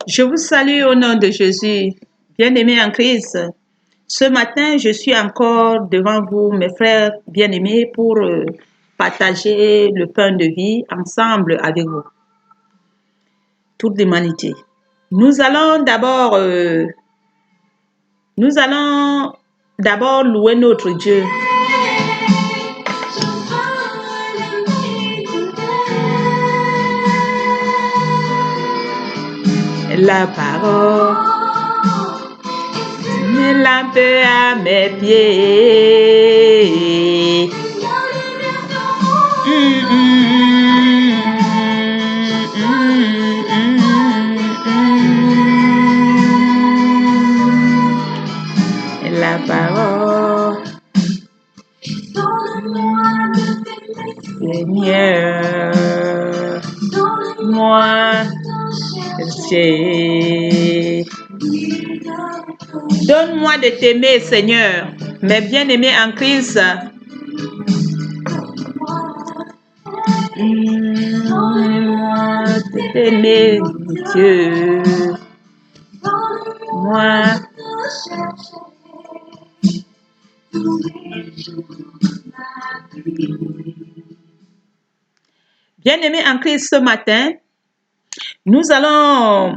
Je vous salue au nom de Jésus. Bien-aimés en Christ, ce matin, je suis encore devant vous, mes frères bien-aimés, pour partager le pain de vie ensemble avec vous, toute l'humanité. Nous allons d'abord louer notre Dieu. La parole, une lampe à mes pieds. La parole, Seigneur, moi, c'est. Donne-moi de t'aimer, Seigneur, mes bien-aimés en Christ. Donne-moi de t'aimer, Dieu. Moi. Bien-aimés en Christ, ce matin, nous allons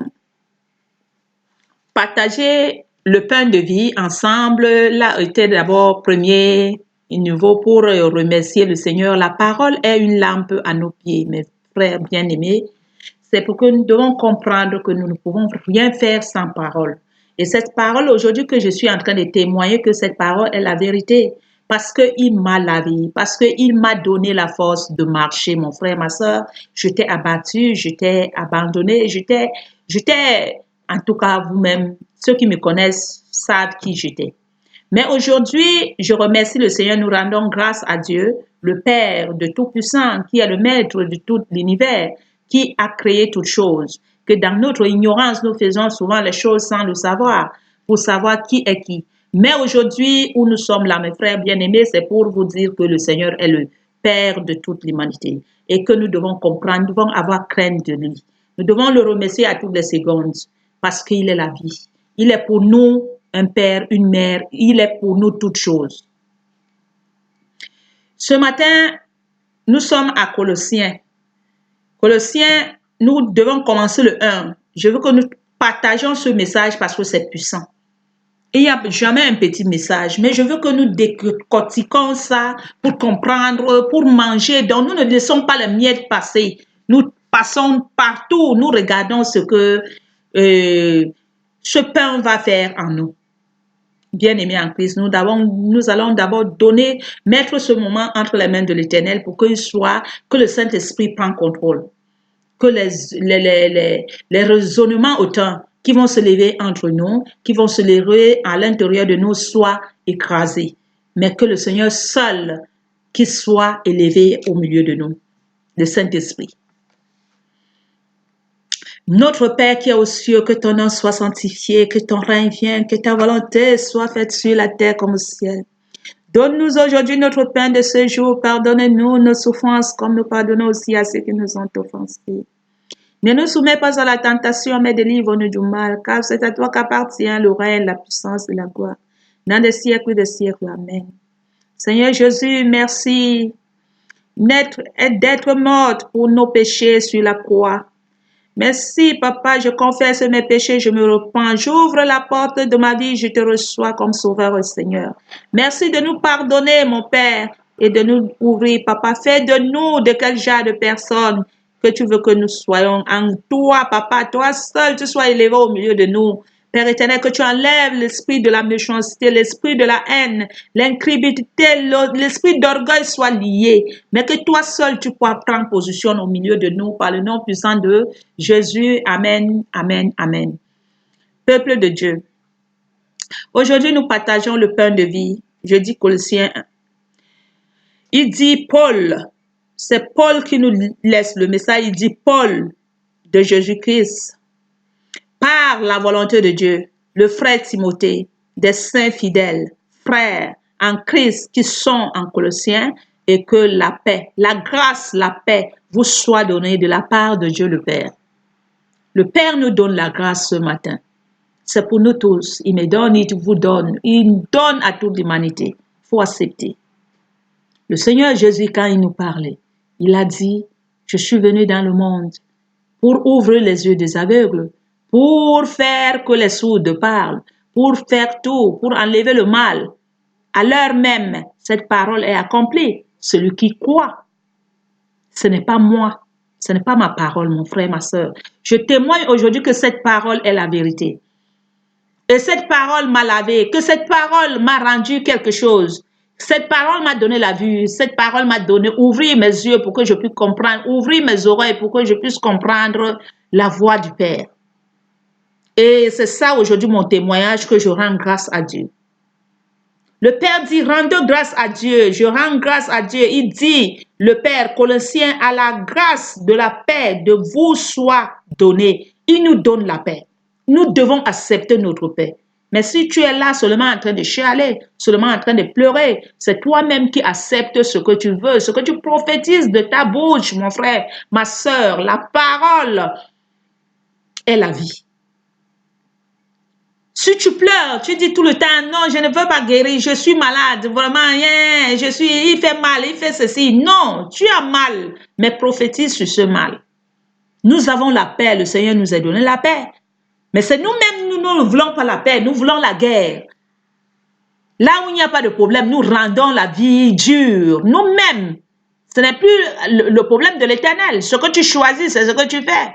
partager le pain de vie ensemble. Là était d'abord premier niveau pour remercier le Seigneur. La parole est une lampe à nos pieds, mes frères bien-aimés. C'est pour que nous devons comprendre que nous ne pouvons rien faire sans parole. Et cette parole aujourd'hui que je suis en train de témoigner que cette parole est la vérité. Parce qu'il m'a lavé, parce qu'il m'a donné la force de marcher, mon frère, ma soeur. J'étais abattu, j'étais abandonné, j'étais, en tout cas, vous-même, ceux qui me connaissent savent qui j'étais. Mais aujourd'hui, je remercie le Seigneur, nous rendons grâce à Dieu, le Père de Tout-Puissant, qui est le Maître de tout l'univers, qui a créé toutes choses. Que dans notre ignorance, nous faisons souvent les choses sans le savoir, pour savoir qui est qui. Mais aujourd'hui, où nous sommes là, mes frères bien-aimés, c'est pour vous dire que le Seigneur est le Père de toute l'humanité et que nous devons comprendre, nous devons avoir crainte de lui. Nous devons le remercier à toutes les secondes parce qu'il est la vie. Il est pour nous un père, une mère, il est pour nous toutes choses. Ce matin, nous sommes à Colossiens. Colossiens, nous devons commencer le 1. Je veux que nous partagions ce message parce que c'est puissant. Il n'y a jamais un petit message, mais je veux que nous décortiquons ça pour comprendre, pour manger. Donc, nous ne laissons pas les miettes passer. Nous passons partout, nous regardons ce que ce pain va faire en nous. Bien-aimés en Christ, nous allons d'abord mettre ce moment entre les mains de l'Éternel pour que le Saint-Esprit prenne contrôle. Que les raisonnements autant qui vont se lever entre nous, qui vont se lever à l'intérieur de nous, soient écrasés. Mais que le Seigneur seul qui soit élevé au milieu de nous, le Saint-Esprit. Notre Père qui est aux cieux, que ton nom soit sanctifié, que ton règne vienne, que ta volonté soit faite sur la terre comme au ciel. Donne-nous aujourd'hui notre pain de ce jour. Pardonne-nous nos souffrances comme nous pardonnons aussi à ceux qui nous ont offensés. Ne nous soumets pas à la tentation, mais délivre-nous du mal, car c'est à toi qu'appartient le règne, la puissance et la gloire, dans les siècles des siècles. Amen. Seigneur Jésus, merci d'être morte pour nos péchés sur la croix. Merci, Papa, je confesse mes péchés, je me repens, j'ouvre la porte de ma vie, je te reçois comme sauveur, Seigneur. Merci de nous pardonner, mon Père, et de nous ouvrir, Papa. Fais de nous de quel genre de personnes que tu veux que nous soyons en toi, Papa. Toi seul, tu sois élevé au milieu de nous. Père éternel, que tu enlèves l'esprit de la méchanceté, l'esprit de la haine, l'incrédulité, l'esprit d'orgueil soit lié. Mais que toi seul, tu puisses prendre position au milieu de nous par le nom puissant de Jésus. Amen, amen, amen. Peuple de Dieu, aujourd'hui nous partageons le pain de vie. Je dis Colossiens 1. Il dit Paul, c'est Paul qui nous laisse le message, il dit Paul de Jésus-Christ, par la volonté de Dieu, le frère Timothée, des saints fidèles, frères en Christ qui sont en Colossiens, et que la paix, la grâce, la paix vous soit donnée de la part de Dieu le Père. Le Père nous donne la grâce ce matin. C'est pour nous tous. Il me donne, il vous donne. Il donne à toute l'humanité. Il faut accepter. Le Seigneur Jésus, quand il nous parlait, il a dit, je suis venu dans le monde pour ouvrir les yeux des aveugles, pour faire que les sourds parlent, pour faire tout, pour enlever le mal. À l'heure même, cette parole est accomplie. Celui qui croit, ce n'est pas moi, ce n'est pas ma parole, mon frère, ma soeur. Je témoigne aujourd'hui que cette parole est la vérité. Et cette parole m'a lavé, que cette parole m'a rendu quelque chose. Cette parole m'a donné la vue, cette parole m'a donné ouvrir mes yeux pour que je puisse comprendre, ouvrir mes oreilles pour que je puisse comprendre la voix du Père. Et c'est ça aujourd'hui mon témoignage que je rends grâce à Dieu. Le Père dit, rendez grâce à Dieu, je rends grâce à Dieu. Il dit, le Père, Colossiens, à la grâce de la paix de vous soit donnée. Il nous donne la paix. Nous devons accepter notre paix. Mais si tu es là seulement en train de chialer, seulement en train de pleurer, c'est toi-même qui acceptes ce que tu veux, ce que tu prophétises de ta bouche, mon frère, ma soeur. La parole est la vie. Si tu pleures, tu dis tout le temps, non, je ne veux pas guérir, je suis malade, vraiment, il fait mal, il fait ceci. Non, tu as mal, mais prophétise sur ce mal. Nous avons la paix, le Seigneur nous a donné la paix. Mais c'est nous-mêmes, nous ne voulons pas la paix, nous voulons la guerre. Là où il n'y a pas de problème, nous rendons la vie dure. Nous-mêmes, ce n'est plus le problème de l'Éternel. Ce que tu choisis, c'est ce que tu fais.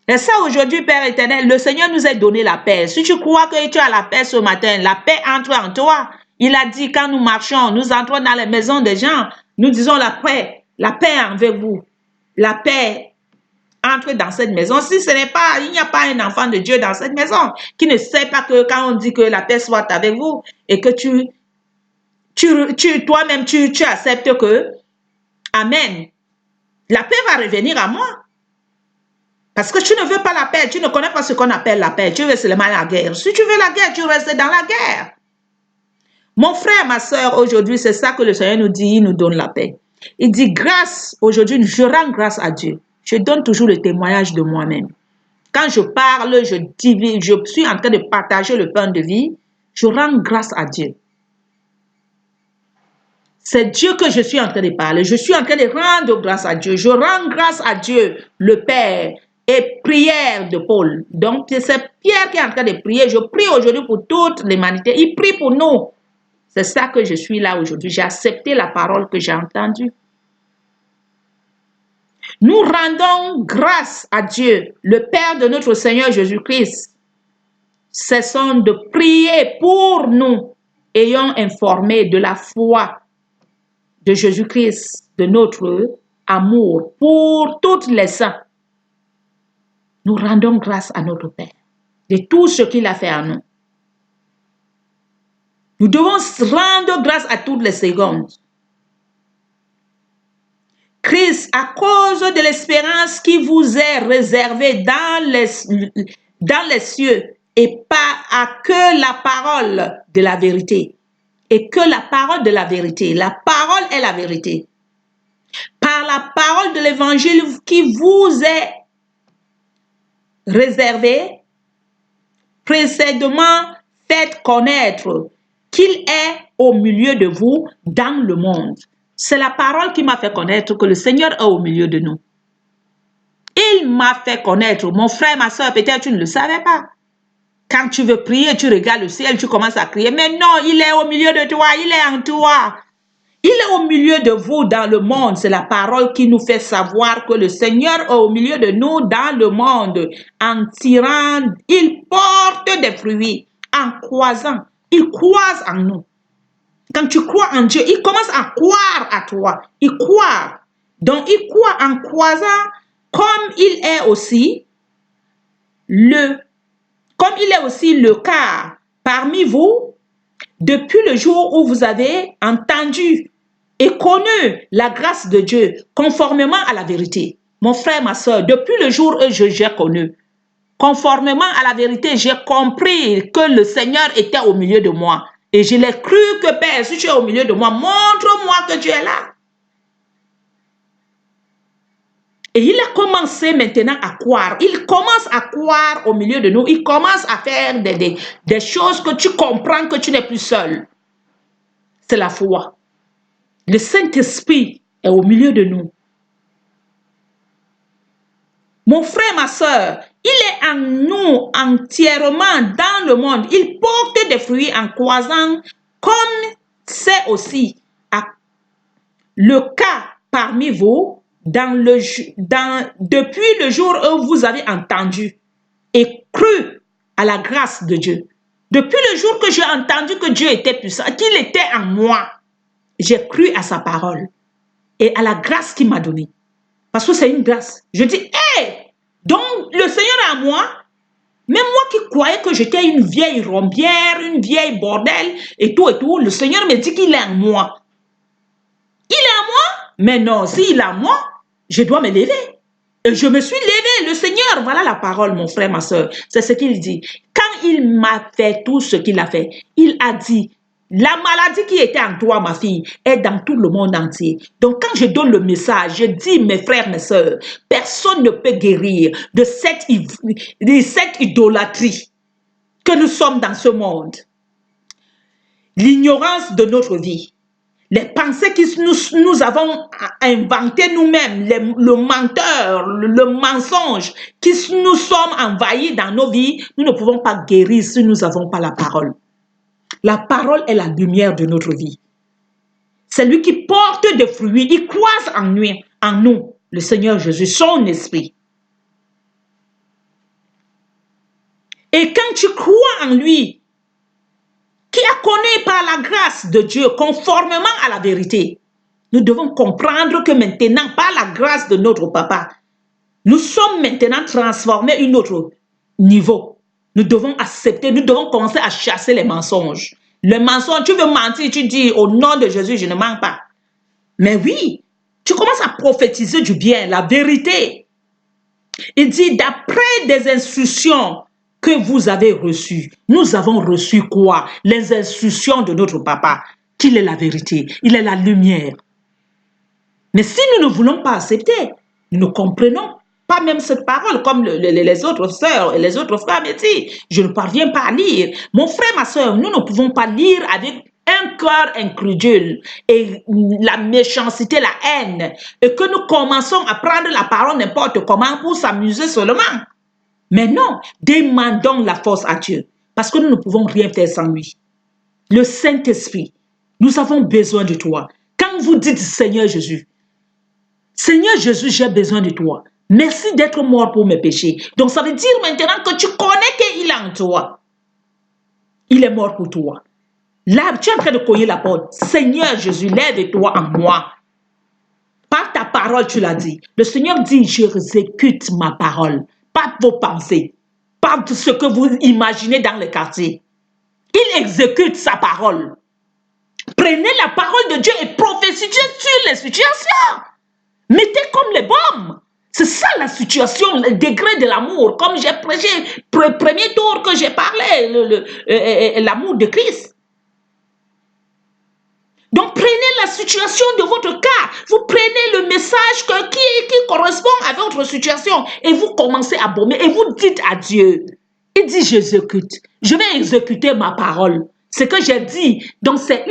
Et ça, aujourd'hui, Père éternel, le Seigneur nous a donné la paix. Si tu crois que tu as la paix ce matin, la paix entre en toi. Il a dit, quand nous marchons, nous entrons dans les maisons des gens, nous disons la paix envers vous. La paix entre dans cette maison. Si ce n'est pas, il n'y a pas un enfant de Dieu dans cette maison qui ne sait pas que quand on dit que la paix soit avec vous et que toi-même, tu acceptes que, amen, la paix va revenir à moi. Parce que tu ne veux pas la paix, tu ne connais pas ce qu'on appelle la paix, tu veux seulement la guerre. Si tu veux la guerre, tu restes dans la guerre. Mon frère, ma soeur, aujourd'hui, c'est ça que le Seigneur nous dit, il nous donne la paix. Il dit grâce, aujourd'hui, je rends grâce à Dieu. Je donne toujours le témoignage de moi-même. Quand je parle, je suis en train de partager le pain de vie, je rends grâce à Dieu. C'est Dieu que je suis en train de parler. Je suis en train de rendre grâce à Dieu. Je rends grâce à Dieu, le Père. Et prière de Paul. Donc, c'est Pierre qui est en train de prier. Je prie aujourd'hui pour toute l'humanité. Il prie pour nous. C'est ça que je suis là aujourd'hui. J'ai accepté la parole que j'ai entendue. Nous rendons grâce à Dieu, le Père de notre Seigneur Jésus-Christ. Cessons de prier pour nous, ayant informé de la foi de Jésus-Christ, de notre amour pour toutes les saints. Nous rendons grâce à notre Père de tout ce qu'il a fait à nous. Nous devons rendre grâce à toutes les secondes. Christ, à cause de l'espérance qui vous est réservée dans les cieux, et pas à que la parole de la vérité. Et que la parole de la vérité, la parole est la vérité. Par la parole de l'évangile qui vous est réservé, précédemment faites connaître qu'il est au milieu de vous dans le monde. C'est la parole qui m'a fait connaître que le Seigneur est au milieu de nous. Il m'a fait connaître, mon frère, ma soeur, peut-être tu ne le savais pas. Quand tu veux prier, tu regardes le ciel, tu commences à crier, mais non, il est au milieu de toi, il est en toi. Il est au milieu de vous dans le monde. C'est la parole qui nous fait savoir que le Seigneur est au milieu de nous dans le monde. En tirant, il porte des fruits. En croisant, il croise en nous. Quand tu crois en Dieu, il commence à croire à toi. Il croit. Donc, il croit en croisant comme il est aussi le cas parmi vous depuis le jour où vous avez entendu et connu la grâce de Dieu conformément à la vérité. Mon frère, ma soeur, depuis le jour où j'ai connu, conformément à la vérité, j'ai compris que le Seigneur était au milieu de moi. Et je l'ai cru que, Père, si tu es au milieu de moi, montre-moi que tu es là. Et il a commencé maintenant à croire. Il commence à croire au milieu de nous. Il commence à faire des choses que tu comprends que tu n'es plus seul. C'est la foi. Le Saint-Esprit est au milieu de nous. Mon frère, ma soeur, il est en nous entièrement dans le monde. Il porte des fruits en croissant comme c'est aussi le cas parmi vous depuis le jour où vous avez entendu et cru à la grâce de Dieu. Depuis le jour que j'ai entendu que Dieu était puissant, qu'il était en moi, j'ai cru à sa parole et à la grâce qu'il m'a donnée. Parce que c'est une grâce. Je dis, hé, donc le Seigneur est en moi. Même moi qui croyais que j'étais une vieille rombière, une vieille bordel et tout, le Seigneur me dit qu'il est en moi. Il est en moi? Mais non, s'il est en moi, je dois me lever. Et je me suis levée. Le Seigneur, voilà la parole, mon frère, ma soeur. C'est ce qu'il dit. Quand il m'a fait tout ce qu'il a fait, il a dit, la maladie qui était en toi, ma fille, est dans tout le monde entier. Donc, quand je donne le message, je dis, mes frères, mes sœurs, personne ne peut guérir de cette idolâtrie que nous sommes dans ce monde. L'ignorance de notre vie. Les pensées que nous avons inventées nous-mêmes, le menteur, le mensonge, qui nous sommes envahis dans nos vies, nous ne pouvons pas guérir si nous n'avons pas la parole. La parole est la lumière de notre vie. C'est lui qui porte des fruits, il croise en nous, le Seigneur Jésus, son esprit. Et quand tu crois en lui, qui a connu par la grâce de Dieu, conformément à la vérité, nous devons comprendre que maintenant, par la grâce de notre Papa, nous sommes maintenant transformés à un autre niveau. Nous devons accepter, nous devons commencer à chasser les mensonges. Le mensonge, tu veux mentir, tu dis au nom de Jésus, je ne mens pas. Mais oui, tu commences à prophétiser du bien, la vérité. Il dit, d'après des instructions que vous avez reçues, nous avons reçu quoi? Les instructions de notre Papa, qu'il est la vérité, il est la lumière. Mais si nous ne voulons pas accepter, nous ne comprenons pas même cette parole, comme les autres sœurs et les autres frères me disent, je ne parviens pas à lire. Mon frère, ma sœur, nous ne pouvons pas lire avec un cœur incrédule et la méchanceté, la haine, et que nous commençons à prendre la parole n'importe comment pour s'amuser seulement. Mais non, demandons la force à Dieu, parce que nous ne pouvons rien faire sans lui. Le Saint-Esprit, nous avons besoin de toi. Quand vous dites Seigneur Jésus, Seigneur Jésus, j'ai besoin de toi. Merci d'être mort pour mes péchés. Donc ça veut dire maintenant que tu connais qu'il est en toi. Il est mort pour toi. Là, tu es en train de cogner la porte. Seigneur Jésus, lève-toi en moi. Par ta parole, tu l'as dit. Le Seigneur dit, j'exécute ma parole. Pas vos pensées. Pas ce que vous imaginez dans le quartier. Il exécute sa parole. Prenez la parole de Dieu et prophétisez sur les situations. Mettez comme les bombes. C'est ça la situation, le degré de l'amour. Comme j'ai prêché, premier tour que j'ai parlé, l'amour de Christ. Donc prenez la situation de votre cas. Vous prenez le message qui correspond à votre situation. Et vous commencez à bomber. Et vous dites à Dieu. Il dit j'exécute. Je vais exécuter ma parole. Ce que j'ai dit. Donc c'est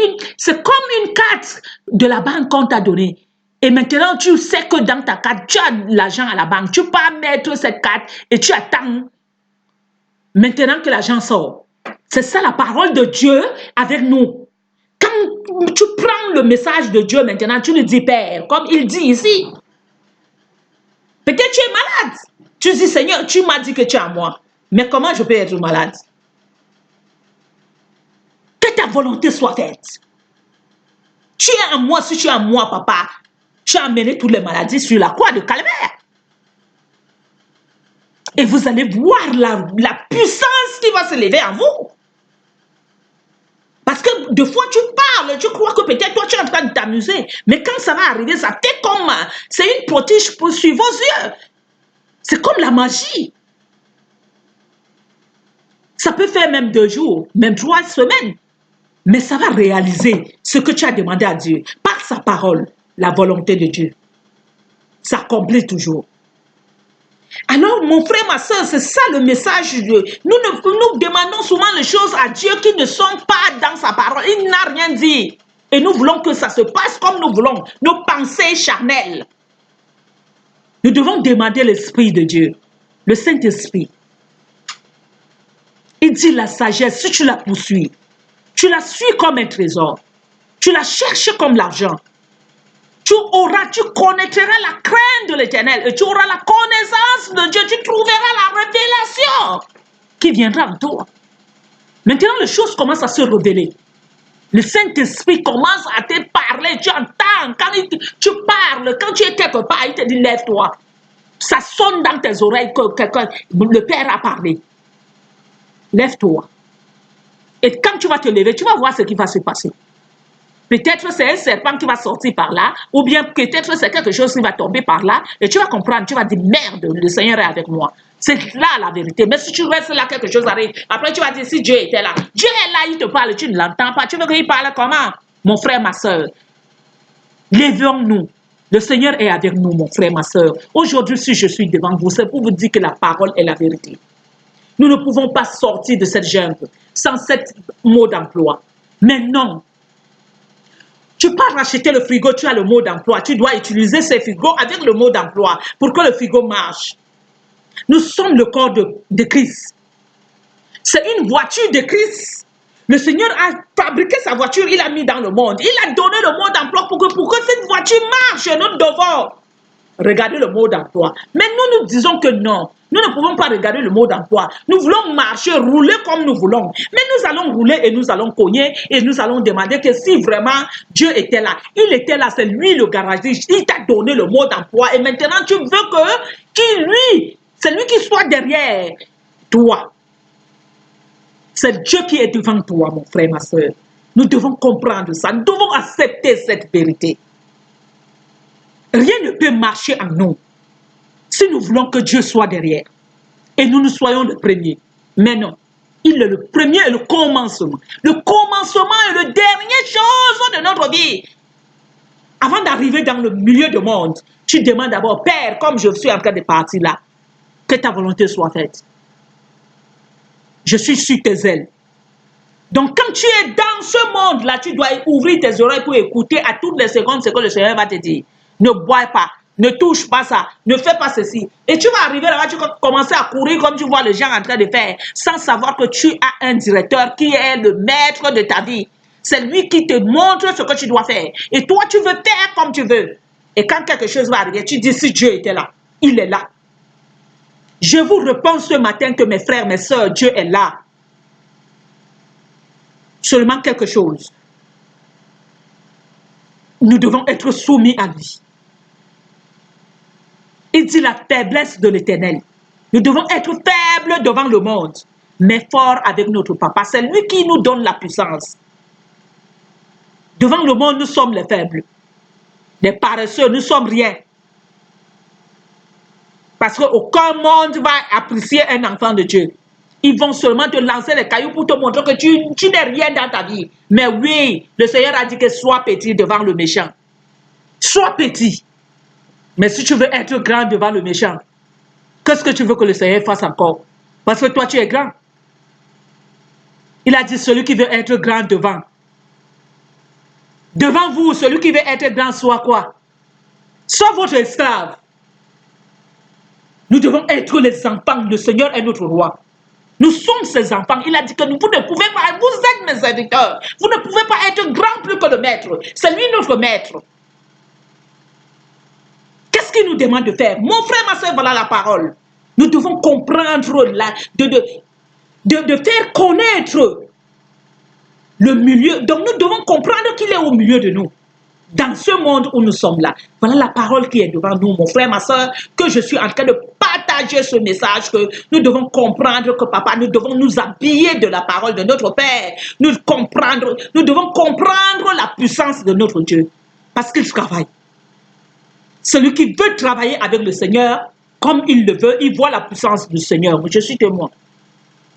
comme une carte de la banque qu'on t'a donnée. Et maintenant, tu sais que dans ta carte, tu as l'argent à la banque. Tu peux mettre cette carte et tu attends maintenant que l'argent sort. C'est ça la parole de Dieu avec nous. Quand tu prends le message de Dieu maintenant, tu le dis Père, comme il dit ici. Peut-être tu es malade. Tu dis Seigneur, tu m'as dit que tu es à moi. Mais comment je peux être malade? Que ta volonté soit faite. Tu es à moi, si tu es à moi, papa. Tu as amené toutes les maladies sur la croix de Calvaire. Et vous allez voir la puissance qui va se lever en vous. Parce que de fois tu parles, tu crois que peut-être toi tu es en train de t'amuser. Mais quand ça va arriver, ça fait comme... C'est une protige sur vos yeux. C'est comme la magie. Ça peut faire même 2 jours, même 3 semaines. Mais ça va réaliser ce que tu as demandé à Dieu. Par sa parole, la volonté de Dieu. s'accomplit toujours. Alors, mon frère, ma soeur, c'est ça le message. Nous demandons souvent les choses à Dieu qui ne sont pas dans sa parole. Il n'a rien dit. Et nous voulons que ça se passe comme nous voulons. Nos pensées charnelles. Nous devons demander l'Esprit de Dieu, le Saint-Esprit. Il dit la sagesse, si tu la poursuis, tu la suis comme un trésor. Tu la cherches comme l'argent. Tu connaîtras la crainte de l'Éternel et tu auras la connaissance de Dieu. Tu trouveras la révélation qui viendra en toi. Maintenant, les choses commencent à se révéler. Le Saint-Esprit commence à te parler. Tu entends quand tu parles, quand tu es quelque part, il te dit lève-toi. Ça sonne dans tes oreilles que le Père a parlé. Lève-toi. Et quand tu vas te lever, tu vas voir ce qui va se passer. Peut-être c'est un serpent qui va sortir par là, ou bien peut-être c'est quelque chose qui va tomber par là, et tu vas comprendre, tu vas dire merde, le Seigneur est avec moi. C'est là la vérité. Mais si tu restes là, quelque chose arrive. Après tu vas dire si Dieu était là. Dieu est là, il te parle, tu ne l'entends pas. Tu veux qu'il parle comment? Mon frère, ma soeur, levons-nous. Le Seigneur est avec nous, mon frère, ma soeur. Aujourd'hui, si je suis devant vous, c'est pour vous dire que la parole est la vérité. Nous ne pouvons pas sortir de cette jungle sans cette mot d'emploi. Mais non. Tu pars acheter le frigo, tu as le mot d'emploi. Tu dois utiliser ce frigo avec le mot d'emploi pour que le frigo marche. Nous sommes le corps de Christ. C'est une voiture de Christ. Le Seigneur a fabriqué sa voiture, il l'a mis dans le monde. Il a donné le mot d'emploi pour que cette voiture marche. Nous devons regarder le mot d'emploi. Mais nous disons que non. Nous ne pouvons pas regarder le mot d'emploi. Nous voulons marcher, rouler comme nous voulons. Mais nous allons rouler et nous allons cogner et nous allons demander que si vraiment Dieu était là. Il était là, c'est lui le garagiste. Il t'a donné le mot d'emploi et maintenant tu veux c'est lui qui soit derrière toi. C'est Dieu qui est devant toi, mon frère, ma soeur. Nous devons comprendre ça. Nous devons accepter cette vérité. Rien ne peut marcher en nous si nous voulons que Dieu soit derrière. Et nous soyons le premier. Mais non. Il est le premier et le commencement. Le commencement est le dernier chose de notre vie. Avant d'arriver dans le milieu du monde, tu demandes d'abord, Père, comme je suis en train de partir là, que ta volonté soit faite. Je suis sur tes ailes. Donc, quand tu es dans ce monde-là, tu dois ouvrir tes oreilles pour écouter à toutes les secondes ce que le Seigneur va te dire. Ne bois pas, ne touche pas ça, ne fais pas ceci. Et tu vas arriver là-bas, tu vas commencer à courir comme tu vois les gens en train de faire, sans savoir que tu as un directeur qui est le maître de ta vie. C'est lui qui te montre ce que tu dois faire. Et toi, tu veux faire comme tu veux. Et quand quelque chose va arriver, tu dis si Dieu était là, il est là. Je vous réponds ce matin que mes frères, mes soeurs, Dieu est là. Seulement quelque chose. Nous devons être soumis à lui. Il dit la faiblesse de l'Éternel. Nous devons être faibles devant le monde, mais forts avec notre papa. C'est lui qui nous donne la puissance. Devant le monde, nous sommes les faibles. Les paresseux, nous ne sommes rien. Parce qu'aucun monde va apprécier un enfant de Dieu. Ils vont seulement te lancer les cailloux pour te montrer que tu n'es rien dans ta vie. Mais oui, le Seigneur a dit que sois petit devant le méchant. Sois petit. Mais si tu veux être grand devant le méchant, qu'est-ce que tu veux que le Seigneur fasse encore? Parce que toi, tu es grand. Il a dit celui qui veut être grand devant. Devant vous, celui qui veut être grand soit quoi? Soit votre esclave. Nous devons être les enfants. Le Seigneur est notre roi. Nous sommes ses enfants. Il a dit que vous ne pouvez pas, vous êtes mes serviteurs. Vous ne pouvez pas être grand plus que le maître. C'est lui notre maître. Qu'est-ce qu'il nous demande de faire? Mon frère, ma soeur, voilà la parole. Nous devons comprendre, de faire connaître le milieu. Donc nous devons comprendre qu'il est au milieu de nous. Dans ce monde où nous sommes là. Voilà la parole qui est devant nous, mon frère, ma soeur, que je suis en train de partager ce message, que nous devons comprendre que papa, nous devons nous habiller de la parole de notre Père. Nous devons comprendre la puissance de notre Dieu. Parce qu'il travaille. Celui qui veut travailler avec le Seigneur, comme il le veut, il voit la puissance du Seigneur. Je suis témoin.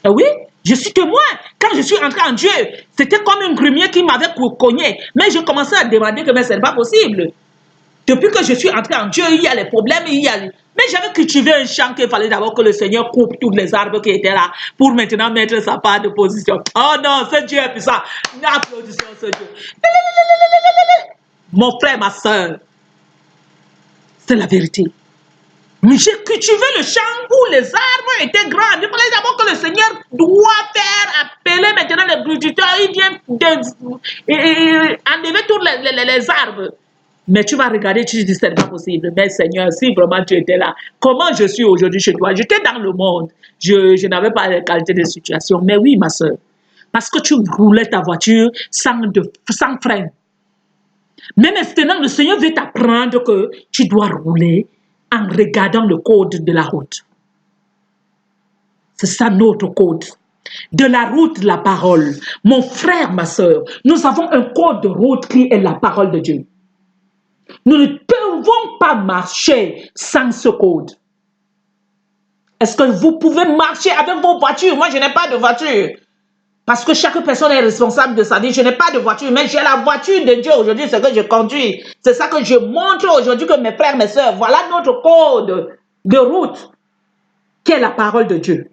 Et oui, je suis témoin. Quand je suis entré en Dieu, c'était comme une grumier qui m'avait cogné. Mais je commençais à demander que mais ce n'est pas possible. Depuis que je suis entré en Dieu, il y a les problèmes, il y a... Mais j'avais cultivé un champ qu'il fallait d'abord que le Seigneur coupe tous les arbres qui étaient là pour maintenant mettre sa part de position. Oh non, ce Dieu est puissant. Applaudissons ce Dieu. Mon frère, ma soeur, c'est la vérité. Mais j'ai cultivé le champ où les arbres étaient grands. Il fallait d'abord que le Seigneur doit faire appeler maintenant les brututeurs. Il vient enlever tous les arbres. Mais tu vas regarder, tu te dis, ce n'est pas possible. Mais Seigneur, si vraiment tu étais là, comment je suis aujourd'hui chez toi? J'étais dans le monde. Je n'avais pas la qualité de situation. Mais oui, ma soeur, parce que tu roulais ta voiture sans frein. Mais maintenant, le Seigneur veut t'apprendre que tu dois rouler en regardant le code de la route. C'est ça notre code. De la route, la parole. Mon frère, ma soeur, nous avons un code de route qui est la parole de Dieu. Nous ne pouvons pas marcher sans ce code. Est-ce que vous pouvez marcher avec vos voitures? Moi, je n'ai pas de voiture. Parce que chaque personne est responsable de sa vie. Je n'ai pas de voiture, mais j'ai la voiture de Dieu aujourd'hui, c'est que je conduis. C'est ça que je montre aujourd'hui que mes frères, mes soeurs, voilà notre code de route, qui est la parole de Dieu.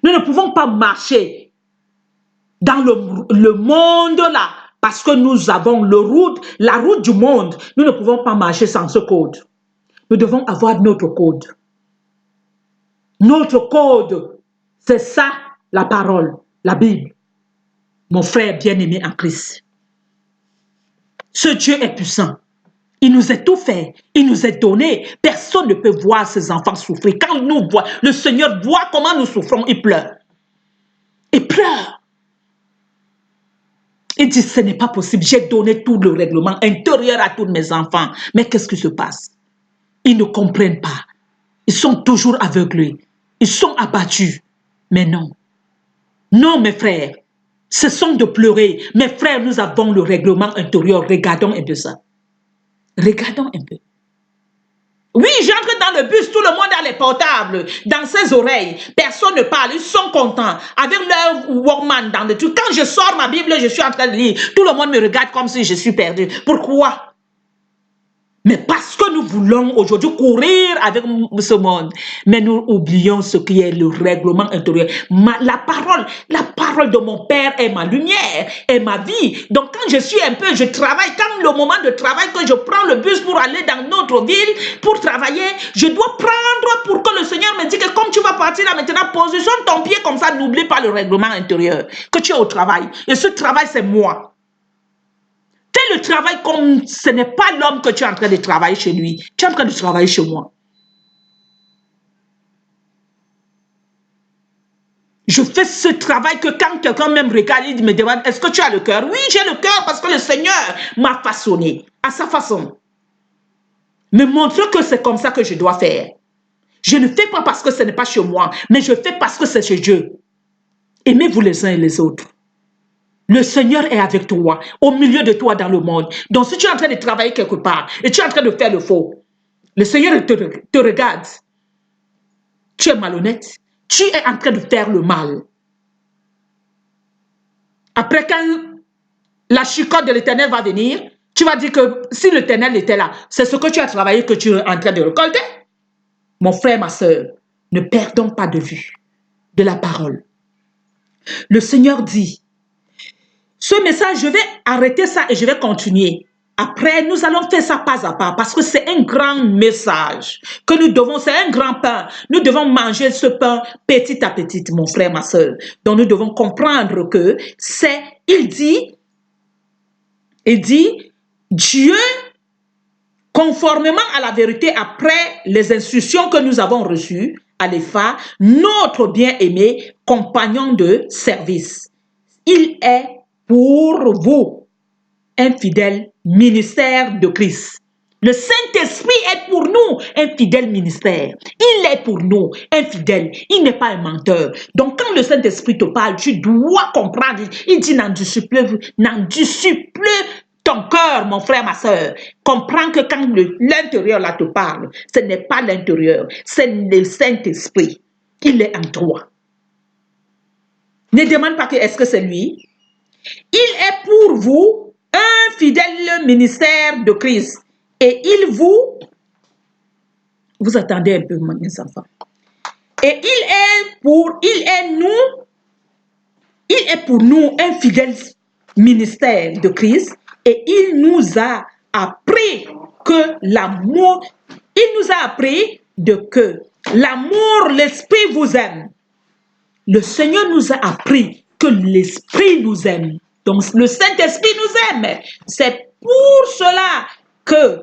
Nous ne pouvons pas marcher dans le monde là, parce que nous avons la route du monde. Nous ne pouvons pas marcher sans ce code. Nous devons avoir notre code. Notre code, c'est ça, la parole, la Bible. Mon frère bien-aimé en Christ. Ce Dieu est puissant. Il nous a tout fait. Il nous a donné. Personne ne peut voir ses enfants souffrir. Quand nous voit, le Seigneur voit comment nous souffrons, il pleure. Il pleure. Il dit, ce n'est pas possible. J'ai donné tout le règlement intérieur à tous mes enfants. Mais qu'est-ce qui se passe? Ils ne comprennent pas. Ils sont toujours aveuglés. Ils sont abattus. Mais non. Non, mes frères. Cessons de pleurer. Mes frères, nous avons le règlement intérieur. Regardons un peu ça. Regardons un peu. Oui, j'entre dans le bus, tout le monde a les portables dans ses oreilles. Personne ne parle, ils sont contents. Avec leur Walkman dans le truc. Quand je sors ma Bible, je suis en train de lire. Tout le monde me regarde comme si je suis perdu. Pourquoi? Mais parce que nous voulons aujourd'hui courir avec ce monde, mais nous oublions ce qui est le règlement intérieur. La parole de mon Père est ma lumière, est ma vie. Donc quand je suis un peu, je travaille, quand le moment de travail, que je prends le bus pour aller dans notre ville, pour travailler, je dois prendre pour que le Seigneur me dise que comme tu vas partir là maintenant, positionne ton pied comme ça, n'oublie pas le règlement intérieur, que tu es au travail. Et ce travail, c'est moi. Fais le travail comme ce n'est pas l'homme que tu es en train de travailler chez lui. Tu es en train de travailler chez moi. Je fais ce travail que quand quelqu'un même regarde, il me demande, est-ce que tu as le cœur? Oui, j'ai le cœur parce que le Seigneur m'a façonné à sa façon. Me montre que c'est comme ça que je dois faire. Je ne fais pas parce que ce n'est pas chez moi, mais je fais parce que c'est chez Dieu. Aimez-vous les uns et les autres. Le Seigneur est avec toi, au milieu de toi dans le monde. Donc si tu es en train de travailler quelque part et tu es en train de faire le faux, le Seigneur te regarde. Tu es malhonnête. Tu es en train de faire le mal. Après, quand la chicotte de l'Éternel va venir, tu vas dire que si l'Éternel était là, c'est ce que tu as travaillé que tu es en train de récolter. Mon frère, ma soeur, ne perdons pas de vue de la parole. Le Seigneur dit, ce message, je vais arrêter ça et je vais continuer. Après, nous allons faire ça pas à pas parce que c'est un grand message que nous devons, c'est un grand pain. Nous devons manger ce pain petit à petit, mon frère, ma soeur. Donc, nous devons comprendre que c'est, il dit, Dieu, conformément à la vérité, après les instructions que nous avons reçues, Alépha, notre bien-aimé compagnon de service. Il est pour vous un fidèle ministère de Christ. Le Saint-Esprit est pour nous un fidèle ministère. Il est pour nous un fidèle. Il n'est pas un menteur. Donc quand le Saint-Esprit te parle, tu dois comprendre. Il dit n'en disciple ton cœur, mon frère, ma soeur. Comprends que quand l'intérieur là te parle, ce n'est pas l'intérieur, c'est le Saint-Esprit. Il est en toi. Ne demande pas que est-ce que c'est lui. Il est pour vous un fidèle ministère de Christ. Et vous attendez un peu, mes enfants. Et il est pour nous un fidèle ministère de Christ et il nous a appris que l'amour, l'Esprit vous aime. Le Seigneur nous a appris que l'Esprit nous aime. Donc le Saint-Esprit nous aime. C'est pour cela que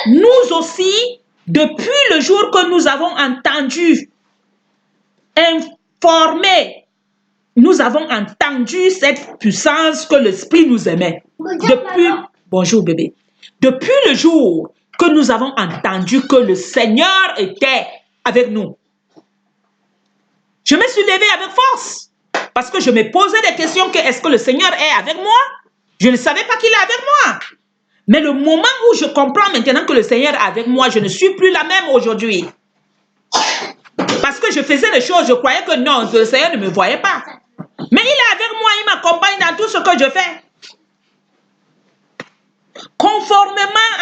nous aussi, depuis le jour que nous avons entendu, informé, nous avons entendu cette puissance que l'Esprit nous aimait. Bonjour bébé. Depuis le jour que nous avons entendu que le Seigneur était avec nous, je me suis levée avec force parce que je me posais des questions que est-ce que le Seigneur est avec moi? Je ne savais pas qu'il est avec moi. Mais le moment où je comprends maintenant que le Seigneur est avec moi, je ne suis plus la même aujourd'hui. Parce que je faisais les choses, je croyais que non, que le Seigneur ne me voyait pas. Mais il est avec moi, il m'accompagne dans tout ce que je fais. Conformément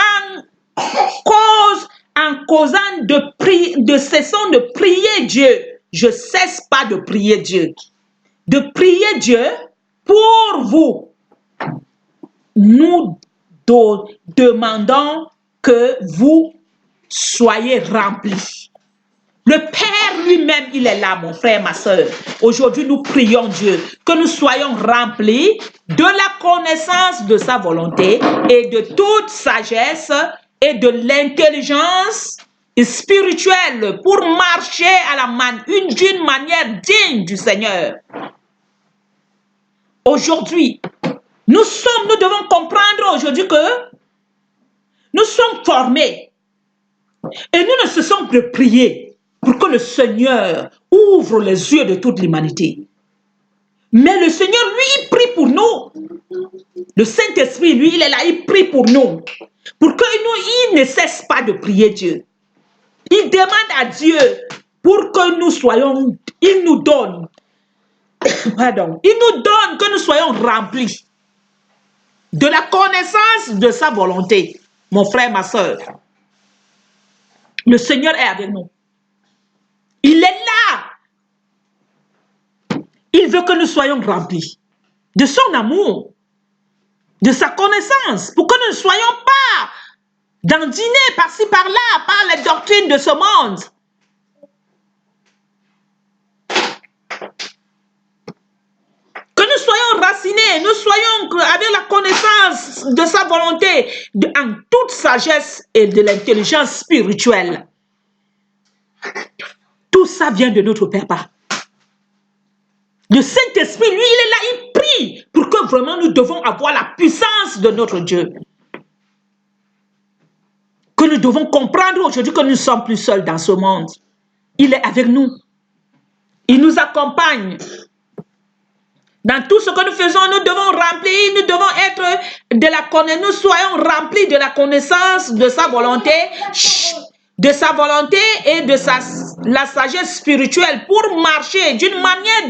en causant de cessant de prier Dieu. Je ne cesse pas de prier Dieu. De prier Dieu pour vous. Nous demandons que vous soyez remplis. Le Père lui-même, il est là, mon frère, ma soeur. Aujourd'hui, nous prions Dieu que nous soyons remplis de la connaissance de sa volonté et de toute sagesse et de l'intelligence spirituelle pour marcher d'une manière digne du Seigneur. Aujourd'hui, nous devons comprendre aujourd'hui que nous sommes formés et nous ne cessons de prier pour que le Seigneur ouvre les yeux de toute l'humanité. Mais le Seigneur, lui, il prie pour nous. Le Saint-Esprit, lui, il est là, il prie pour nous. Pour que il ne cesse pas de prier Dieu. Il demande à Dieu pour que nous soyons, il nous donne, que nous soyons remplis de la connaissance de sa volonté. Mon frère, ma soeur, le Seigneur est avec nous. Il est là. Il veut que nous soyons remplis de son amour, de sa connaissance, pour que nous ne soyons pas dandinés par-ci par-là, par les doctrines de ce monde. Que nous soyons racinés, nous soyons avec la connaissance de sa volonté, en toute sagesse et de l'intelligence spirituelle. Tout ça vient de notre Père. Le Saint-Esprit, lui, il est là, il prie pour que vraiment nous devons avoir la puissance de notre Dieu. Que nous devons comprendre aujourd'hui que nous ne sommes plus seuls dans ce monde. Il est avec nous. Il nous accompagne. Dans tout ce que nous faisons, nous devons remplir, nous devons être de la connaissance, nous soyons remplis de la connaissance de sa volonté, et de la sagesse spirituelle pour marcher d'une manière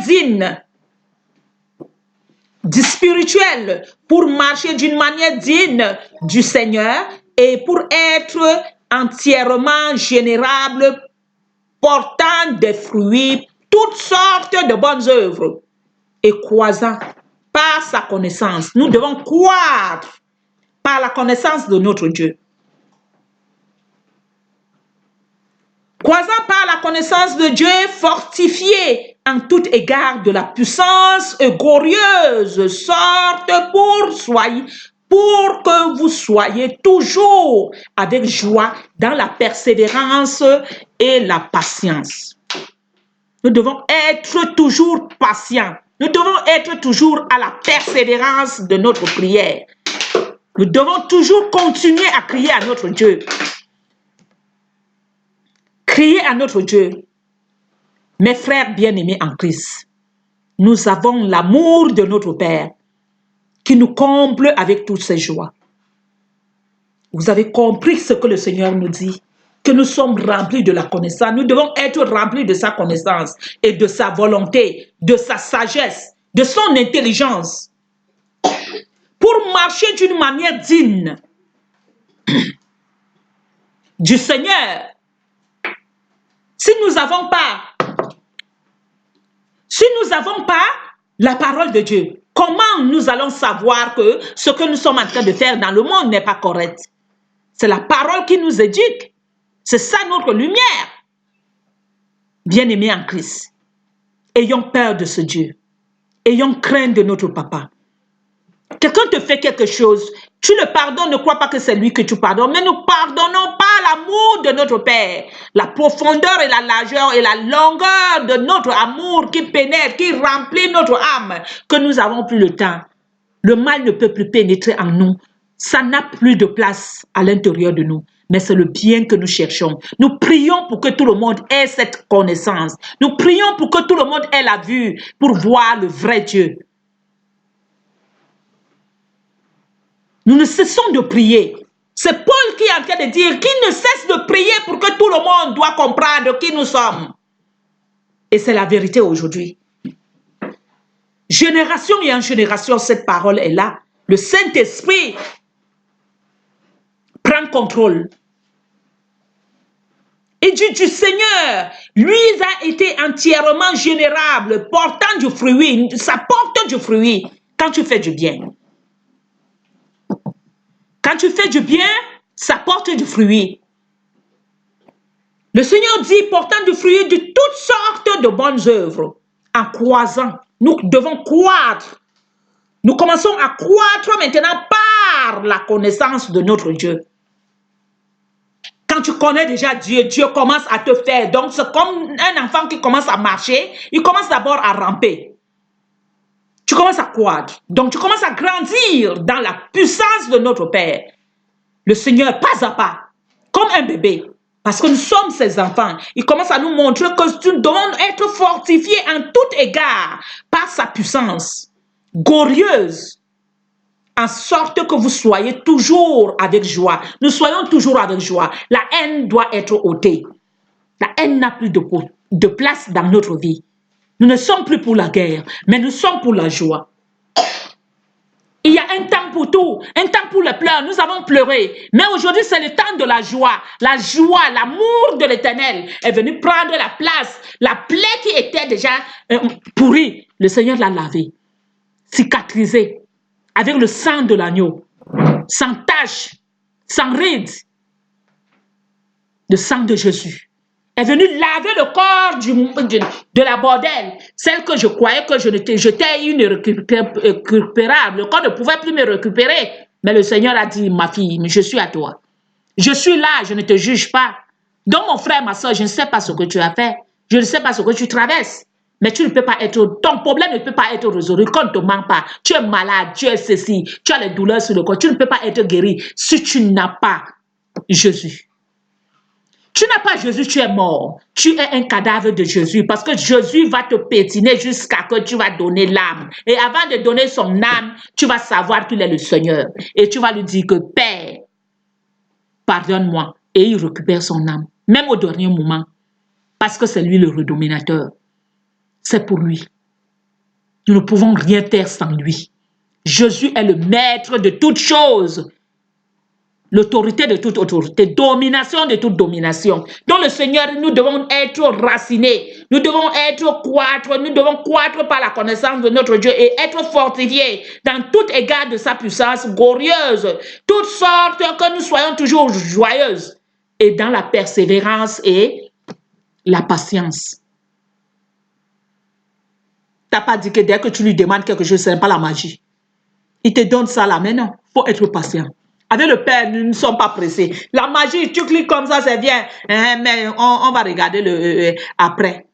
digne. Du spirituel, pour marcher d'une manière digne du Seigneur et pour être entièrement générable, portant des fruits, toutes sortes de bonnes œuvres et croissant par sa connaissance. Nous devons croître par la connaissance de notre Dieu. Croissant par la connaissance de Dieu, fortifié en tout égard de la puissance glorieuse sorte pour que vous soyez toujours avec joie dans la persévérance et la patience. Nous devons être toujours patients. Nous devons être toujours à la persévérance de notre prière. Nous devons toujours continuer à crier à notre Dieu. Crier à notre Dieu. Mes frères bien-aimés en Christ, nous avons l'amour de notre Père qui nous comble avec toutes ses joies. Vous avez compris ce que le Seigneur nous dit, que nous sommes remplis de la connaissance. Nous devons être remplis de sa connaissance et de sa volonté, de sa sagesse, de son intelligence. pour marcher d'une manière digne du Seigneur. Si nous n'avons pas la parole de Dieu, comment nous allons savoir que ce que nous sommes en train de faire dans le monde n'est pas correct? C'est la parole qui nous éduque. C'est ça notre lumière. Bien-aimés en Christ, ayons peur de ce Dieu. Ayons crainte de notre papa. Quelqu'un te fait quelque chose, tu le pardonnes, ne crois pas que c'est lui que tu pardonnes, mais nous pardonnons pas l'amour de notre Père. La profondeur et la largeur et la longueur de notre amour qui pénètre, qui remplit notre âme, que nous n'avons plus le temps. Le mal ne peut plus pénétrer en nous. Ça n'a plus de place à l'intérieur de nous. Mais c'est le bien que nous cherchons. Nous prions pour que tout le monde ait cette connaissance. Nous prions pour que tout le monde ait la vue pour voir le vrai Dieu. Nous ne cessons de prier. C'est Paul qui est en train de dire qu'il ne cesse de prier pour que tout le monde doit comprendre qui nous sommes. Et c'est la vérité aujourd'hui. Génération et en génération, cette parole est là. Le Saint-Esprit prend contrôle. Et Dieu du Seigneur, lui, a été entièrement générable, portant du fruit. Ça porte du fruit quand tu fais du bien. Quand tu fais du bien, ça porte du fruit. Le Seigneur dit, portant du fruit de toutes sortes de bonnes œuvres, en croisant. Nous devons croître. Nous commençons à croître maintenant par la connaissance de notre Dieu. Quand tu connais déjà Dieu, Dieu commence à te faire. Donc, c'est comme un enfant qui commence à marcher. Il commence d'abord à ramper. Tu commences à croître. Donc, tu commences à grandir dans la puissance de notre Père. Le Seigneur, pas à pas, comme un bébé. Parce que nous sommes ses enfants. Il commence à nous montrer que nous devons être fortifiés en tout égard par sa puissance glorieuse. En sorte que vous soyez toujours avec joie. Nous soyons toujours avec joie. La haine doit être ôtée. La haine n'a plus de place dans notre vie. Nous ne sommes plus pour la guerre, mais nous sommes pour la joie. Il y a un temps pour tout, un temps pour les pleurs. Nous avons pleuré, mais aujourd'hui c'est le temps de la joie. La joie, l'amour de l'Éternel est venu prendre la place. La plaie qui était déjà pourrie, le Seigneur l'a lavée, cicatrisée, avec le sang de l'agneau, sans tache, sans ride. Le sang de Jésus est venu laver le corps de la bordelle, celle que je croyais que j'étais irrécupérable. Le corps ne pouvait plus me récupérer. Mais le Seigneur a dit, ma fille, je suis à toi. Je suis là, je ne te juge pas. Donc mon frère, ma soeur, je ne sais pas ce que tu as fait. Je ne sais pas ce que tu traverses. Mais tu ne peux pas être, ton problème ne peut pas être résolu quand on ne te manque pas. Tu es malade, tu es ceci, tu as les douleurs sur le corps. Tu ne peux pas être guéri si tu n'as pas Jésus. Tu n'as pas Jésus, tu es mort. Tu es un cadavre de Jésus parce que Jésus va te pétiner jusqu'à ce que tu vas donner l'âme. Et avant de donner son âme, tu vas savoir qu'il est le Seigneur. Et tu vas lui dire que Père, pardonne-moi. Et il récupère son âme, même au dernier moment. Parce que c'est lui le redominateur. C'est pour lui. Nous ne pouvons rien faire sans lui. Jésus est le maître de toutes choses. L'autorité de toute autorité, domination de toute domination. Donc le Seigneur, nous devons être racinés, nous devons croître par la connaissance de notre Dieu et être fortifiés dans tout égard de sa puissance glorieuse, toutes sortes que nous soyons toujours joyeuses et dans la persévérance et la patience. Tu n'as pas dit que dès que tu lui demandes quelque chose, ce n'est pas la magie. Il te donne ça là, mais non, il faut être patient. Avec le Père, nous ne sommes pas pressés. La magie, tu cliques comme ça, c'est bien. Mais on va regarder après.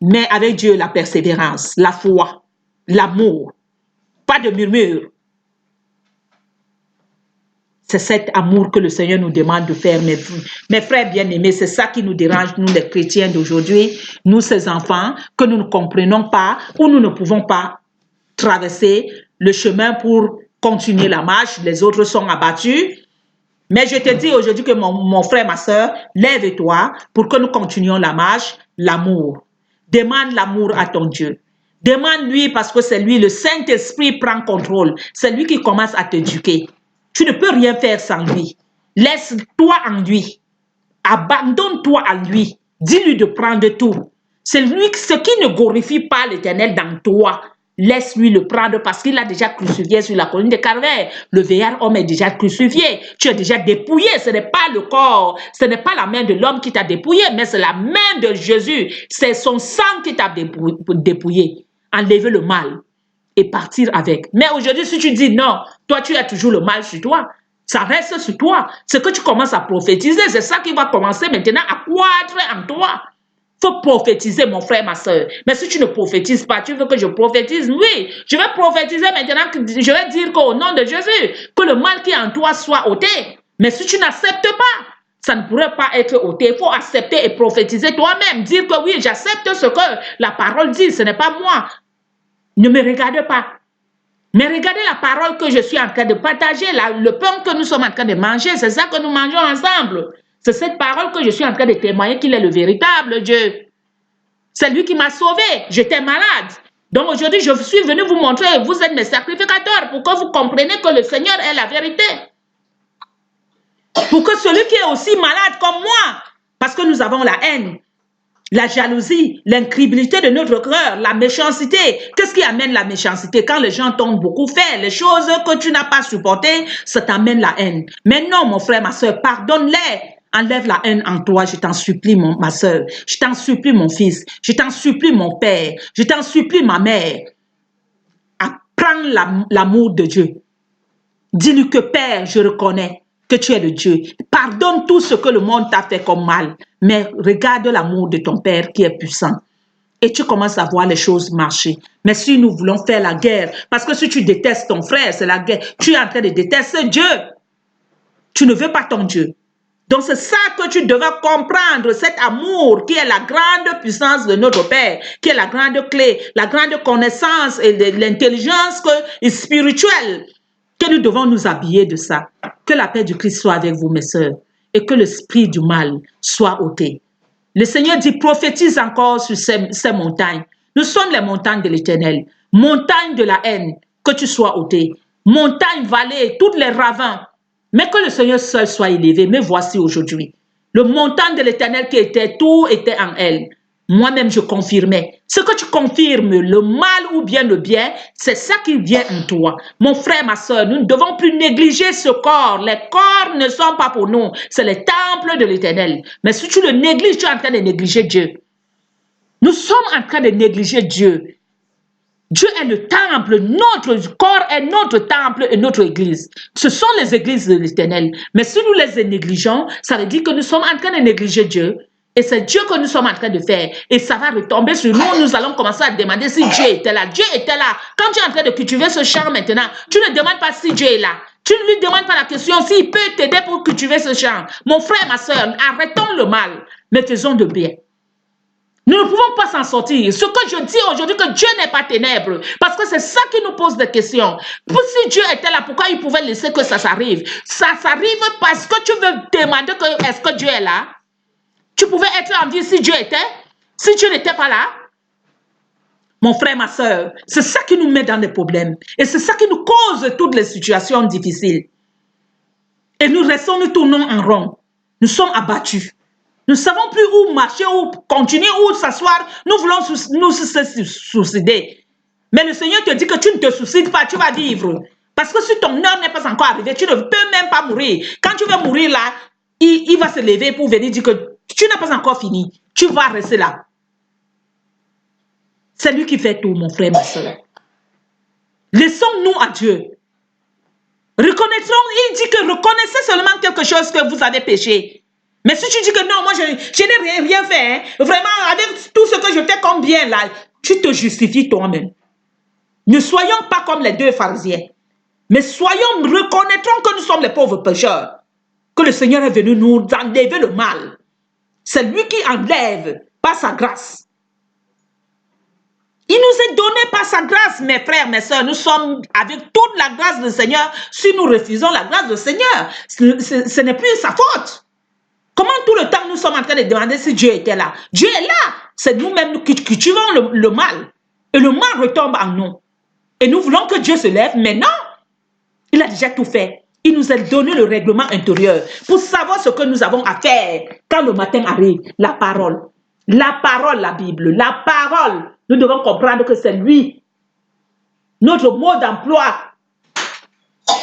Mais avec Dieu, la persévérance, la foi, l'amour. Pas de murmure. C'est cet amour que le Seigneur nous demande de faire, mes frères bien-aimés. C'est ça qui nous dérange, nous les chrétiens d'aujourd'hui, nous ces enfants, que nous ne comprenons pas ou nous ne pouvons pas traverser le chemin pour continuer la marche. Les autres sont abattus. Mais je te dis aujourd'hui que mon frère, ma soeur, lève-toi pour que nous continuions la marche, l'amour. Demande l'amour à ton Dieu. Demande-lui parce que c'est lui, le Saint-Esprit prend contrôle. C'est lui qui commence à t'éduquer. Tu ne peux rien faire sans lui. Laisse-toi en lui. Abandonne-toi à lui. Dis-lui de prendre tout. C'est lui, ce qui ne glorifie pas l'Éternel dans toi. Laisse-lui le prendre parce qu'il a déjà crucifié sur la colline de Calvaire. Le vieillard homme est déjà crucifié. Tu es déjà dépouillé. Ce n'est pas le corps, ce n'est pas la main de l'homme qui t'a dépouillé, mais c'est la main de Jésus. C'est son sang qui t'a dépouillé. Enlever le mal et partir avec. Mais aujourd'hui, si tu dis non, toi, tu as toujours le mal sur toi. Ça reste sur toi. Ce que tu commences à prophétiser, c'est ça qui va commencer maintenant à croître en toi. Il faut prophétiser, mon frère, ma soeur. Mais si tu ne prophétises pas, tu veux que je prophétise? Oui, je vais prophétiser maintenant, je vais dire qu'au nom de Jésus, que le mal qui est en toi soit ôté. Mais si tu n'acceptes pas, ça ne pourrait pas être ôté. Il faut accepter et prophétiser toi-même. Dire que oui, j'accepte ce que la parole dit, ce n'est pas moi. Ne me regarde pas. Mais regardez la parole que je suis en train de partager, le pain que nous sommes en train de manger, c'est ça que nous mangeons ensemble. C'est cette parole que je suis en train de témoigner qu'il est le véritable Dieu. C'est lui qui m'a sauvé. J'étais malade. Donc aujourd'hui, je suis venu vous montrer, vous êtes mes sacrificateurs pour que vous compreniez que le Seigneur est la vérité. Pour que celui qui est aussi malade comme moi, parce que nous avons la haine, la jalousie, l'incrédulité de notre cœur, la méchanceté. Qu'est-ce qui amène la méchanceté? Quand les gens t'ont beaucoup fait, les choses que tu n'as pas supportées, ça t'amène la haine. Mais non, mon frère, ma soeur, pardonne-les. Enlève la haine en toi, je t'en supplie, ma soeur. Je t'en supplie, mon fils. Je t'en supplie, mon père. Je t'en supplie, ma mère. Apprends l'amour de Dieu. Dis-lui que, Père, je reconnais que tu es le Dieu. Pardonne tout ce que le monde t'a fait comme mal. Mais regarde l'amour de ton Père qui est puissant. Et tu commences à voir les choses marcher. Mais si nous voulons faire la guerre, parce que si tu détestes ton frère, c'est la guerre. Tu es en train de détester Dieu. Tu ne veux pas ton Dieu. Donc c'est ça que tu devais comprendre, cet amour qui est la grande puissance de notre Père, qui est la grande clé, la grande connaissance et l'intelligence spirituelle, que nous devons nous habiller de ça. Que la paix du Christ soit avec vous, mes sœurs, et que l'esprit du mal soit ôté. Le Seigneur dit, prophétise encore sur ces montagnes. Nous sommes les montagnes de l'Éternel, montagnes de la haine, que tu sois ôté. Montagnes, vallées, tous les ravins. Mais que le Seigneur seul soit élevé. Mais voici aujourd'hui, le montagne de l'Éternel qui était, tout était en elle. Moi-même, je confirmais. Ce que tu confirmes, le mal ou bien le bien, c'est ça qui vient en toi. Mon frère, ma soeur, nous ne devons plus négliger ce corps. Les corps ne sont pas pour nous. C'est le temple de l'Éternel. Mais si tu le négliges, tu es en train de négliger Dieu. Nous sommes en train de négliger Dieu. Dieu est le temple, notre corps est notre temple et notre église. Ce sont les églises de l'Éternel. Mais si nous les négligeons, ça veut dire que nous sommes en train de négliger Dieu. Et c'est Dieu que nous sommes en train de faire. Et ça va retomber sur nous. Nous allons commencer à demander si Dieu était là. Dieu était là. Quand tu es en train de cultiver ce champ maintenant, tu ne demandes pas si Dieu est là. Tu ne lui demandes pas la question s'il peut t'aider pour cultiver ce champ. Mon frère, ma soeur, arrêtons le mal, mais faisons de bien. Nous ne pouvons pas s'en sortir. Ce que je dis aujourd'hui, que Dieu n'est pas ténèbres. Parce que c'est ça qui nous pose des questions. Si Dieu était là, pourquoi il pouvait laisser que ça s'arrive? Ça s'arrive parce que tu veux demander que est-ce que Dieu est là? Tu pouvais être en vie si Dieu était? Si Dieu n'était pas là? Mon frère, ma soeur, c'est ça qui nous met dans des problèmes. Et c'est ça qui nous cause toutes les situations difficiles. Et nous restons, nous tournons en rond. Nous sommes abattus. Nous ne savons plus où marcher, où continuer, où s'asseoir. Nous voulons nous suicider. Mais le Seigneur te dit que tu ne te suicides pas, tu vas vivre. Parce que si ton heure n'est pas encore arrivée, tu ne peux même pas mourir. Quand tu vas mourir là, il va se lever pour venir dire que tu n'as pas encore fini. Tu vas rester là. C'est lui qui fait tout, mon frère, ma soeur. Laissons-nous à Dieu. Reconnaissons, il dit que reconnaissez seulement quelque chose que vous avez péché. Mais si tu dis que non, moi je n'ai rien fait, hein, vraiment avec tout ce que je fais comme bien là, tu te justifies toi-même. Ne soyons pas comme les deux pharisiens, mais reconnaissons que nous sommes les pauvres pécheurs, que le Seigneur est venu nous enlever le mal. C'est lui qui enlève par sa grâce. Il nous est donné par sa grâce, mes frères, mes soeurs. Nous sommes avec toute la grâce du Seigneur. Si nous refusons la grâce du Seigneur, ce n'est plus sa faute. Comment tout le temps nous sommes en train de demander si Dieu était là? Dieu est là. C'est nous-mêmes qui cultivons le mal. Et le mal retombe en nous. Et nous voulons que Dieu se lève, mais non. Il a déjà tout fait. Il nous a donné le règlement intérieur pour savoir ce que nous avons à faire quand le matin arrive. La parole, la Bible, la parole. Nous devons comprendre que c'est lui. Notre mot d'emploi.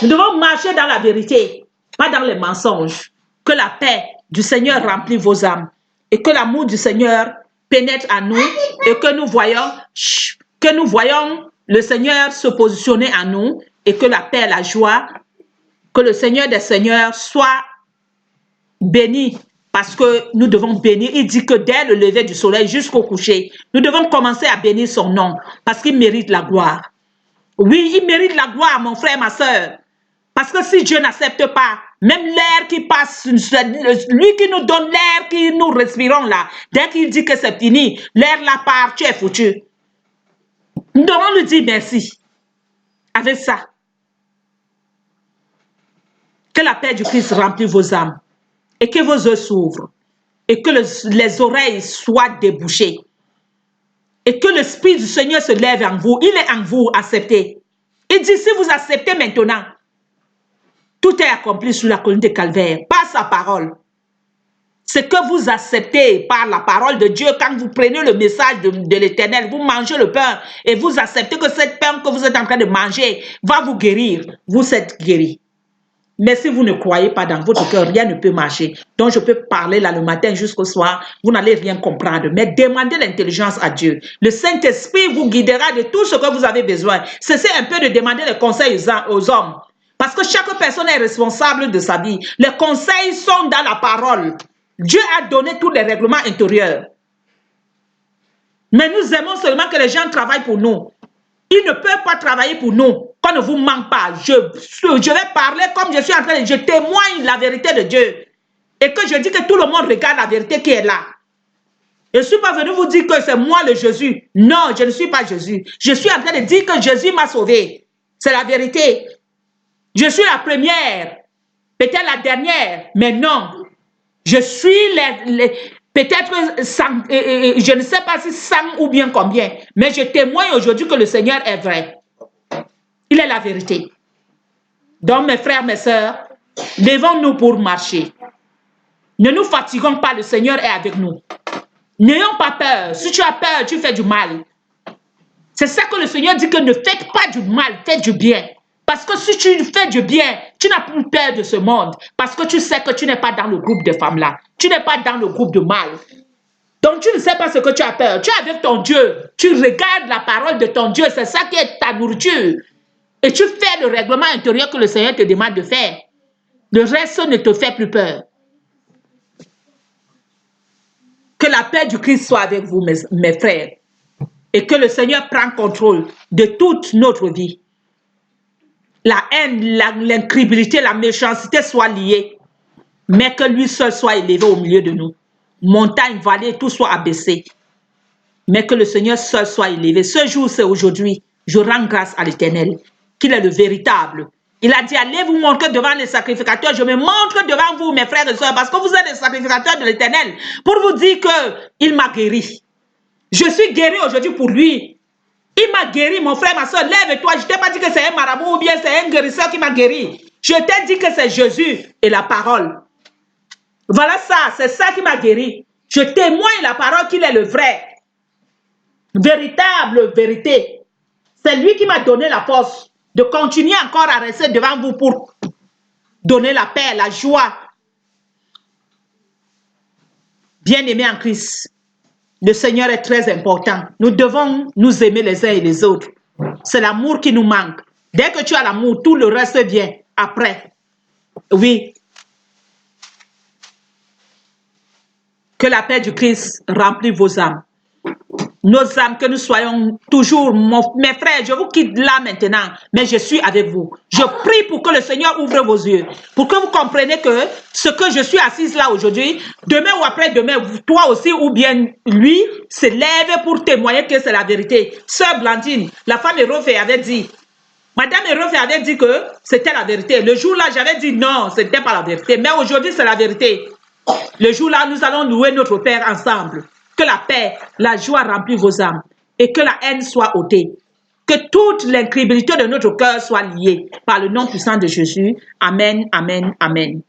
Nous devons marcher dans la vérité, pas dans les mensonges. Que la paix du Seigneur remplit vos âmes et que l'amour du Seigneur pénètre en nous et que nous voyons le Seigneur se positionner en nous et que la paix, la joie, que le Seigneur des Seigneurs soit béni parce que nous devons bénir. Il dit que dès le lever du soleil jusqu'au coucher, nous devons commencer à bénir son nom parce qu'il mérite la gloire. Oui, il mérite la gloire, mon frère, ma soeur. Parce que si Dieu n'accepte pas, même l'air qui passe, lui qui nous donne l'air que nous respirons là, dès qu'il dit que c'est fini, l'air là part, tu es foutu. Nous devons lui dire merci. Avec ça, que la paix du Christ remplit vos âmes et que vos yeux s'ouvrent et que les oreilles soient débouchées et que l'Esprit du Seigneur se lève en vous. Il est en vous, acceptez. Il dit, si vous acceptez maintenant, tout est accompli sur la colline de Calvaire, par sa parole. Ce que vous acceptez par la parole de Dieu, quand vous prenez le message de l'Éternel, vous mangez le pain et vous acceptez que cette pain que vous êtes en train de manger va vous guérir. Vous êtes guéri. Mais si vous ne croyez pas dans votre cœur, rien ne peut marcher. Donc je peux parler là le matin jusqu'au soir, vous n'allez rien comprendre. Mais demandez l'intelligence à Dieu. Le Saint-Esprit vous guidera de tout ce que vous avez besoin. Cessez un peu de demander les conseils aux hommes. Parce que chaque personne est responsable de sa vie. Les conseils sont dans la parole. Dieu a donné tous les règlements intérieurs. Mais nous aimons seulement que les gens travaillent pour nous. Ils ne peuvent pas travailler pour nous. Qu'on ne vous manque pas. Je vais parler comme je suis en train de... Je témoigne la vérité de Dieu. Et que je dis que tout le monde regarde la vérité qui est là. Je ne suis pas venu vous dire que c'est moi le Jésus. Non, je ne suis pas Jésus. Je suis en train de dire que Jésus m'a sauvé. C'est la vérité. Je suis la première. Peut-être la dernière. Mais non. Je suis peut-être, je ne sais pas si 100 ou bien combien, mais je témoigne aujourd'hui que le Seigneur est vrai. Il est la vérité. Donc, mes frères, mes sœurs, levons-nous pour marcher. Ne nous fatiguons pas, le Seigneur est avec nous. N'ayons pas peur. Si tu as peur, tu fais du mal. C'est ça que le Seigneur dit que ne faites pas du mal, faites du bien. Parce que si tu fais du bien, tu n'as plus peur de ce monde. Parce que tu sais que tu n'es pas dans le groupe de femmes là. Tu n'es pas dans le groupe de mal. Donc tu ne sais pas ce que tu as peur. Tu es avec ton Dieu. Tu regardes la parole de ton Dieu. C'est ça qui est ta nourriture. Et tu fais le règlement intérieur que le Seigneur te demande de faire. Le reste ne te fait plus peur. Que la paix du Christ soit avec vous, mes frères. Et que le Seigneur prenne contrôle de toute notre vie. La haine, l'incrédulité, la méchanceté soient liées, mais que lui seul soit élevé au milieu de nous. Montagne, vallée, tout soit abaissé, mais que le Seigneur seul soit élevé. Ce jour, c'est aujourd'hui. Je rends grâce à l'Éternel, qu'il est le véritable. Il a dit, allez vous montrer devant les sacrificateurs. Je me montre devant vous, mes frères et sœurs, parce que vous êtes les sacrificateurs de l'Éternel, pour vous dire qu'il m'a guéri. Je suis guéri aujourd'hui pour lui. Il m'a guéri, mon frère, ma soeur, lève-toi. Je ne t'ai pas dit que c'est un marabout ou bien c'est un guérisseur qui m'a guéri. Je t'ai dit que c'est Jésus et la parole. Voilà ça, c'est ça qui m'a guéri. Je témoigne la parole qu'il est le vrai. Véritable vérité. C'est lui qui m'a donné la force de continuer encore à rester devant vous pour donner la paix, la joie. Bien-aimés en Christ. Le Seigneur est très important. Nous devons nous aimer les uns et les autres. C'est l'amour qui nous manque. Dès que tu as l'amour, tout le reste vient après. Oui. Que la paix du Christ remplisse vos âmes. Nos âmes, que nous soyons toujours, mes frères, je vous quitte là maintenant, mais je suis avec vous. Je prie pour que le Seigneur ouvre vos yeux, pour que vous compreniez que ce que je suis assise là aujourd'hui, demain ou après-demain, toi aussi ou bien lui, se lève pour témoigner que c'est la vérité. Sœur Blandine, la femme Hérofé avait dit, Madame Hérofé avait dit que c'était la vérité. Le jour là, j'avais dit non, ce n'était pas la vérité, mais aujourd'hui c'est la vérité. Le jour là, nous allons louer notre Père ensemble. Que la paix, la joie remplisse vos âmes et que la haine soit ôtée. Que toute l'incrédulité de notre cœur soit liée par le nom puissant de Jésus. Amen, amen, amen.